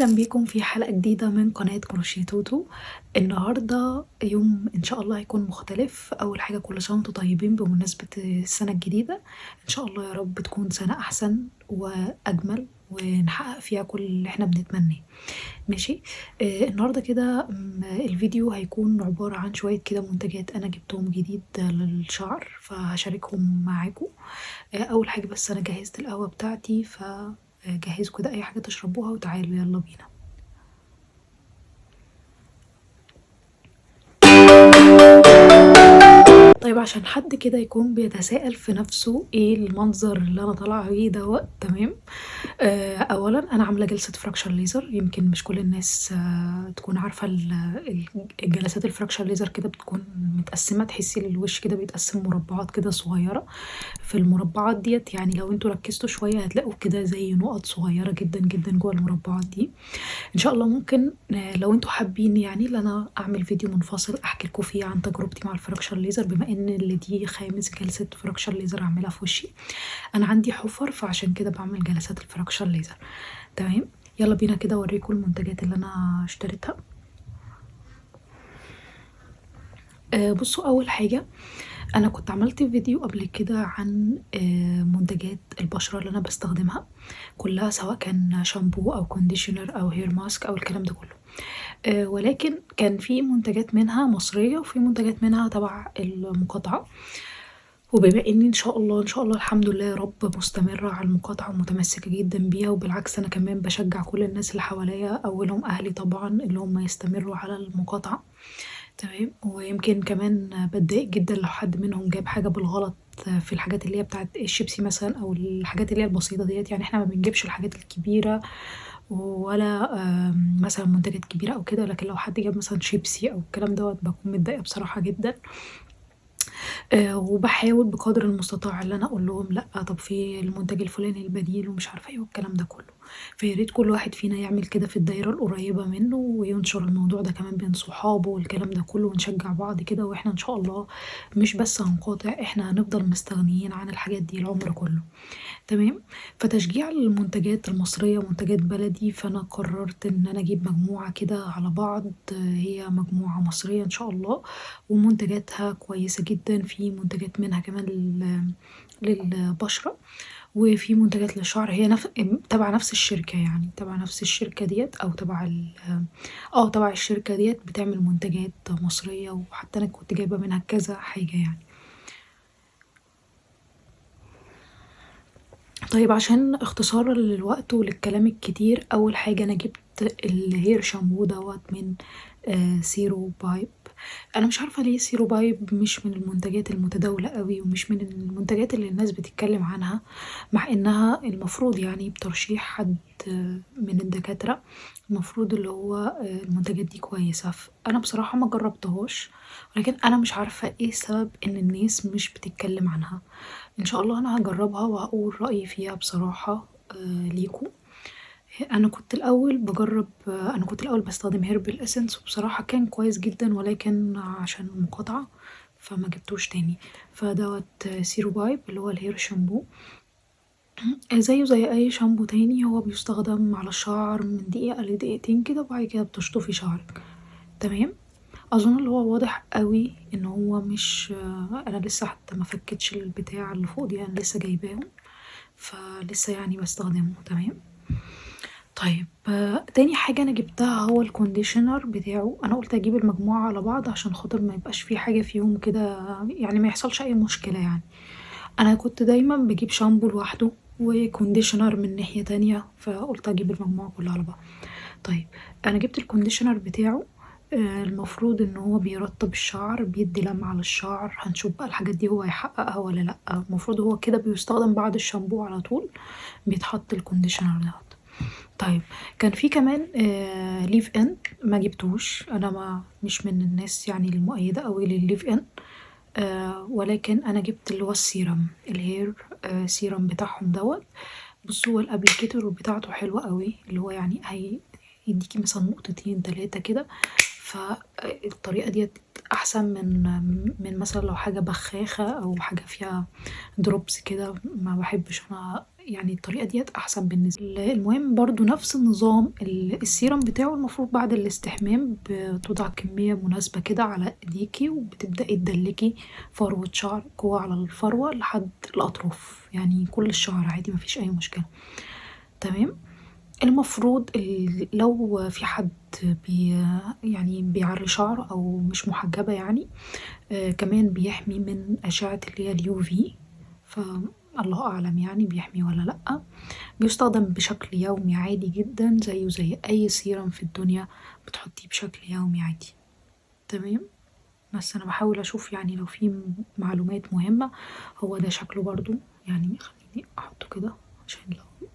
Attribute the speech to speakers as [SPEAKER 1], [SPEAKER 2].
[SPEAKER 1] أهلا بيكم في حلقة جديدة من قناة كروشيه توتو. النهاردة يوم إن شاء الله هيكون مختلف. أول حاجة كل سنة وانتم طيبين بمناسبة السنة الجديدة، إن شاء الله يا رب تكون سنة أحسن وأجمل ونحقق فيها كل اللي احنا بنتمناه. ماشي. النهاردة كده الفيديو هيكون عبارة عن شوية كده منتجات أنا جبتهم جديد للشعر فهشاركهم معاكم. أول حاجة بس أنا جهزت القهوة بتاعتي، جهزوا كده أي حاجة تشربوها وتعالوا يلا بينا. طيب عشان حد كده يكون بيتساءل في نفسه ايه المنظر اللي انا طالعه بيه دوت، تمام. اولا انا عامله جلسه فراكشر ليزر، يمكن مش كل الناس تكون عارفه الجلسات الفراكشر ليزر كده بتكون متقسمه، تحسي الوش كده بيتقسم مربعات كده صغيره. في المربعات ديت يعني لو انتوا ركزتوا شويه هتلاقوا كده زي نقط صغيره جدا جدا جوه المربعات دي. ان شاء الله ممكن لو انتوا حابين يعني ان انا اعمل فيديو منفصل احكي لكم فيه عن تجربتي مع الفراكشر ليزر، بما ان اللي دي خامس جلسة فراكشر ليزر اعملها في وشي. انا عندي حفر فعشان كده بعمل جلسات الفراكشر ليزر. تمام. يلا بينا كده اوريكم المنتجات اللي انا اشتريتها. بصوا، اول حاجة انا كنت عملت فيديو قبل كده عن منتجات البشرة اللي انا بستخدمها كلها، سواء كان شامبو او كونديشنر او هير ماسك او الكلام ده كله. ولكن كان في منتجات منها مصرية وفي منتجات منها تبع المقاطعة. وبما اني ان شاء الله ان شاء الله الحمد لله يا رب مستمرة على المقاطعة ومتمسكة جدا بيها، وبالعكس انا كمان بشجع كل الناس اللي حواليا اولهم اهلي طبعا اللي هم يستمروا على المقاطعة. تمام. ويمكن كمان بتضايق جدا لو حد منهم جاب حاجة بالغلط في الحاجات اللي هي بتاعت الشيبسي مثلا او الحاجات اللي هي البسيطة ديت، يعني احنا ما بنجيبش الحاجات الكبيرة ولا مثلا منتجات كبيرة او كده، لكن لو حد جاب مثلا شيبسي او الكلام دوت بكون متضايقة بصراحة جدا. وباحاول بقدر المستطاع اللي أنا أقول لهم لأ، طب في المنتج الفلاني البديل ومش عارفة إيه والكلام ده كله. فيا ريت كل واحد فينا يعمل كده في الدايرة القريبة منه وينشر الموضوع ده كمان بين صحابه والكلام ده كله، ونشجع بعض كده، واحنا إن شاء الله مش بس هنقاطع، احنا هنفضل مستغنيين عن الحاجات دي العمر كله. تمام. فتشجيع المنتجات المصرية منتجات بلدي، فأنا قررت إن أنا أجيب مجموعة كده على بعض، هي مجموعة مصرية إن شاء الله ومنتجاتها كويسة جدا. في منتجات منها كمان للبشرة، وفي منتجات للشعر، هي تبع نفس الشركة، يعني تبع نفس الشركة ديت أو تبع الشركة ديت بتعمل منتجات مصرية، وحتى أنا كنت جايبة منها كذا حاجة يعني. طيب عشان اختصارا للوقت وللكلام الكتير، اول حاجة انا جبت الهير شامبو دوت من سيرو بايب. انا مش عارفة ليه سيرو بايب مش من المنتجات المتداولة قوي ومش من المنتجات اللي الناس بتتكلم عنها، مع انها المفروض يعني بترشيح حد من الدكاترة المفروض اللي هو المنتجات دي كويسة. انا بصراحة ما جربتهاش، ولكن انا مش عارفة ايه السبب ان الناس مش بتتكلم عنها. ان شاء الله انا هجربها وهقول رأيي فيها بصراحة ليكم. انا كنت الاول بستخدم هيربل اسنس وبصراحة كان كويس جدا، ولكن عشان المقاطعة فما جبتوش تاني. فدوت سيرو بايب اللي هو الهير شامبو. زيه زي اي شامبو تاني، هو بيستخدم على الشعر من دقيقة لدقيقتين كده وبعد كده بتشطفي شعرك. تمام. اظن اللي هو واضح قوي ان هو مش انا لسه حتى ما فكتش البتاع اللي فوق دي، انا لسه جايباهم فلسه يعني بستخدمه. تمام. طيب تاني حاجة انا جبتها هو الكونديشنر بتاعه. انا قلت اجيب المجموعة على بعض عشان خاطر ما يبقاش في حاجة فيهم كده، يعني ما يحصلش اي مشكلة يعني. انا كنت دايما بجيب شامبو لوحده وكونديشنر من ناحية تانية، فقلت اجيب المجموعة كلها على بعض. طيب انا جبت الكونديشنر بتاعه. المفروض ان هو بيرطب الشعر بيدي لمعة للشعر، هنشوف بقى الحاجات دي هو هيحققها ولا لا. المفروض هو كده بيستخدم بعد الشامبو على طول بيتحط الكونديشنر ده. طيب كان في كمان ليف ان، ما جبتوش انا، ما مش من الناس يعني المؤيدة قوي للليف ان. ولكن انا جبت اللي هو السيرم الهير سيرم بتاعهم دوت. بصوا هو الابليكيتور بتاعته حلوة قوي، اللي هو يعني هي يديكي مثلا نقطتين تلاتة كده، فالطريقة ديت أحسن من مثلا لو حاجة بخاخة أو حاجة فيها دروبس كده، ما بحبش أنا يعني الطريقة ديت أحسن بالنسبة لي. المهم برضو نفس النظام السيرم بتاعه المفروض بعد الاستحمام بتوضع كمية مناسبة كده على ايديكي، وبتبدأي تدلكي فروة شعر جوه على الفروة لحد الأطراف، يعني كل الشعر عادي مفيش أي مشكلة. تمام. المفروض لو في حد يعني بيعري شعره أو مش محجبة يعني، كمان بيحمي من أشعة اللي هي الUV، فالله أعلم يعني بيحمي ولا لأ. بيستخدم بشكل يومي عادي جدا زيه زي أي سيرم في الدنيا بتحطيه بشكل يومي عادي. تمام. بس أنا بحاول أشوف يعني لو في معلومات مهمة. هو ده شكله برضو، يعني خليني أحطه كده عشان لو